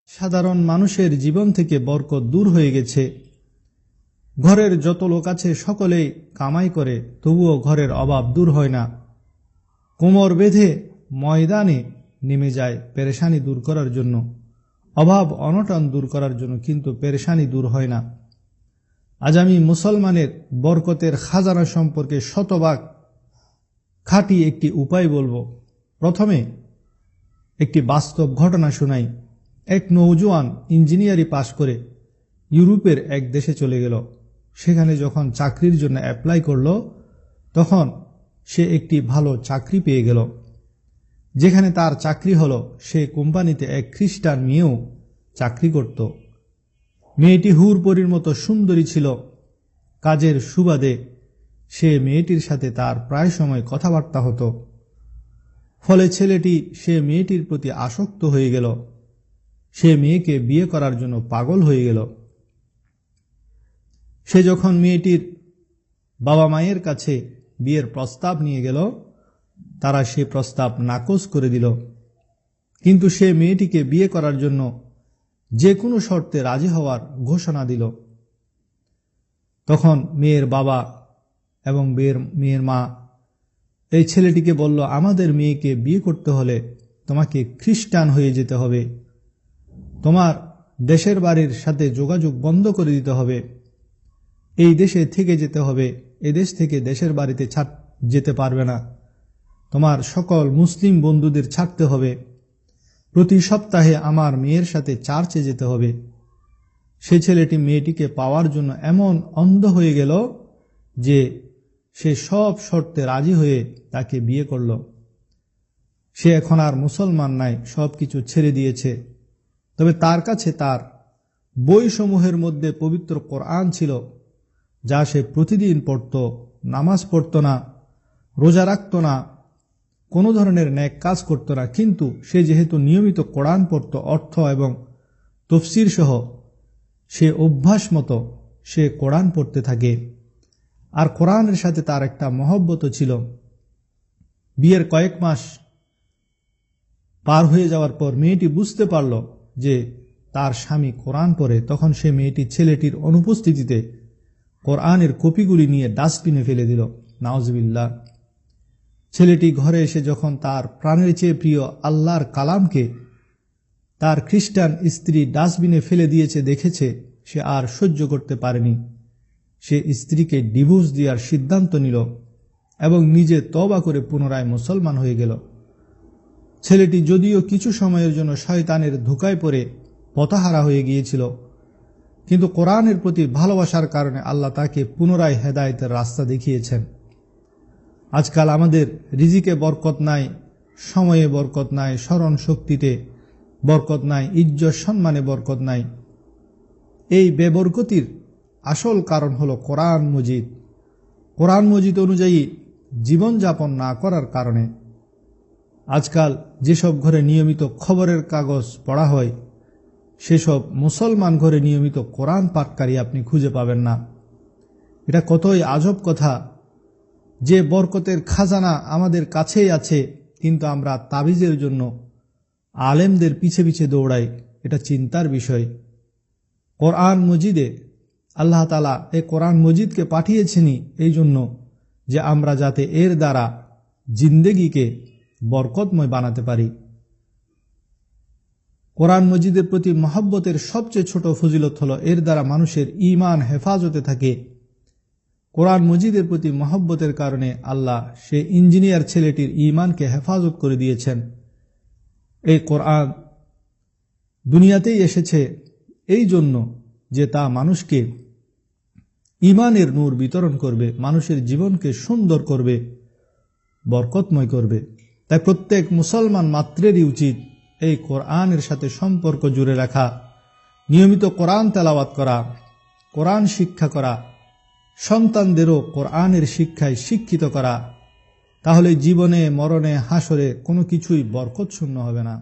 সাধারণ মানুষের জীবন থেকে বরকত দূর হয়ে গেছে। ঘরের যত লোক আছে সকলেই কামাই করে, তবুও ঘরের অভাব দূর হয় না। কোমর বেঁধে ময়দানে নেমে যায় পেরেশানি দূর করার জন্য, অভাব অনটন দূর করার জন্য, কিন্তু পেরেশানি দূর হয় না। আজ আমি মুসলমানের বরকতের খাজানা সম্পর্কে শতভাগ খাঁটি একটি উপায় বলবো। প্রথমে একটি বাস্তব ঘটনা শোনাই। এক নওজোয়ান ইঞ্জিনিয়ারি পাশ করে ইউরোপের এক দেশে চলে গেল। সেখানে যখন চাকরির জন্য অ্যাপ্লাই করল, তখন সে একটি ভালো চাকরি পেয়ে গেল। যেখানে তার চাকরি হলো, সে কোম্পানিতে এক খ্রিস্টান মেয়েও চাকরি করত। মেয়েটি হুরপরীর মতো সুন্দরী ছিল। কাজের সুবাদে সে মেয়েটির সাথে তার প্রায় সময় কথাবার্তা হতো। ফলে ছেলেটি সে মেয়েটির প্রতি আসক্ত হয়ে গেল। সে মেয়েকে বিয়ে করার জন্য পাগল হয়ে গেল। সে যখন মেয়েটির বাবা মায়ের কাছে বিয়ের প্রস্তাব নিয়ে গেল, তারা সে প্রস্তাব নাকচ করে দিল। কিন্তু সে মেয়েটিকে বিয়ে করার জন্য যে কোনো শর্তে রাজি হওয়ার ঘোষণা দিল। তখন মেয়ের বাবা এবং মেয়ের মা এই ছেলেটিকে বলল, আমাদের মেয়েকে বিয়ে করতে হলে তোমাকে খ্রিস্টান হয়ে যেতে হবে, তোমার দেশের বাড়ির সাথে যোগাযোগ বন্ধ করে দিতে হবে, এই দেশে থেকে যেতে হবে, এদেশ থেকে দেশের বাড়িতে যেতে পারবে না, তোমার সকল মুসলিম বন্ধুদের ছাড়তে হবে, প্রতি সপ্তাহে আমার মেয়ের সাথে চার্চে যেতে হবে। সে ছেলেটি মেয়েটিকে পাওয়ার জন্য এমন অন্ধ হয়ে গেল যে সে সব শর্তে রাজি হয়ে তাকে বিয়ে করল। সে এখন আর মুসলমান নাই, সব কিছু ছেড়ে দিয়েছে। তবে তার কাছে তার বইসমূহের মধ্যে পবিত্র কোরআন ছিল, যা সে প্রতিদিন পড়ত। নামাজ পড়ত না, রোজা রাখত না, কোনো ধরনের ন্যাক কাজ করত না, কিন্তু সে যেহেতু নিয়মিত কোরআন পড়ত, অর্থ এবং তফসির সহ, সে অভ্যাস মতো সে কোরআন পড়তে থাকে। আর কোরআনের সাথে তার একটা মহব্বত ছিল। বিয়ের কয়েক মাস পার হয়ে যাওয়ার পর মেয়েটি বুঝতে পারল যে তার স্বামী কোরআন পড়ে। তখন সে মেয়েটি ছেলেটির অনুপস্থিতিতে কোরআনের কপিগুলি নিয়ে ডাস্টবিনে ফেলে দিল। নাউজুবিল্লাহ। ছেলেটি ঘরে এসে যখন তার প্রাণের চেয়ে প্রিয় আল্লাহর কালামকে তার খ্রিস্টান স্ত্রী ডাস্টবিনে ফেলে দিয়েছে দেখেছে, সে আর সহ্য করতে পারেনি। সে স্ত্রীকে ডিভোর্স দেওয়ার সিদ্ধান্ত নিল এবং নিজে তওবা করে পুনরায় মুসলমান হয়ে গেল। ছেলেটি যদিও কিছু সময়ের জন্য শয়তানের ধোঁকায় পড়ে পথহারা হয়ে গিয়েছিল, কিন্তু কোরআনের প্রতি ভালোবাসার কারণে আল্লাহ তাকে পুনরায় হেদায়েতের রাস্তা দেখিয়েছেন। আজকাল আমাদের রিজিকে বরকত নাই, সময়ে বরকত নাই, স্মরণ শক্তিতে বরকত নাই, ইজ্জত সম্মানে বরকত নাই। এই বেবরকতির আসল কারণ হলো কোরআন মজিদ। কোরআন মজিদ অনুযায়ী জীবনযাপন না করার কারণে। আজকাল যেসব ঘরে নিয়মিত খবরের কাগজ পড়া হয়, সেসব মুসলমান ঘরে নিয়মিত কোরআন পাঠকারী আপনি খুঁজে পাবেন না। এটা কতই আজব কথা যে বরকতের খাজানা আমাদের কাছেই আছে, কিন্তু আমরা তাবিজের জন্য আলেমদের পিছে পিছে দৌড়াই। এটা চিন্তার বিষয়। কোরআন মজিদে আল্লাহ তাআলা এই কোরআন মজিদকে পাঠিয়েছেনই এই জন্য যে আমরা যাতে এর দ্বারা জিন্দেগিকে বরকতময় বানাতে পারি। কোরআন মজিদের প্রতি মহব্বতের সবচেয়ে ছোট ফজিলত হলো এর দ্বারা মানুষের ঈমান হেফাজতে থাকে। কোরআন মজিদের প্রতি মহব্বতের কারণে আল্লাহ সে ইঞ্জিনিয়ার ছেলেটির ঈমানকে হেফাজত করে দিয়েছেন। এই কোরআন দুনিয়াতেই এসেছে এই জন্য যে তা মানুষকে ঈমানের নূর বিতরণ করবে, মানুষের জীবনকে সুন্দর করবে, বরকতময় করবে। তাই প্রত্যেক মুসলমান মাত্রেরই উচিত এই কোরআনের সাথে সম্পর্ক জুড়ে রাখা, নিয়মিত কোরআন তেলাওয়াত করা, কোরআন শিক্ষা করা, সন্তানদেরও কোরআনের শিক্ষায় শিক্ষিত করা। তাহলে জীবনে মরণে হাসরে কোনো কিছুই বরকত শূন্য হবে না।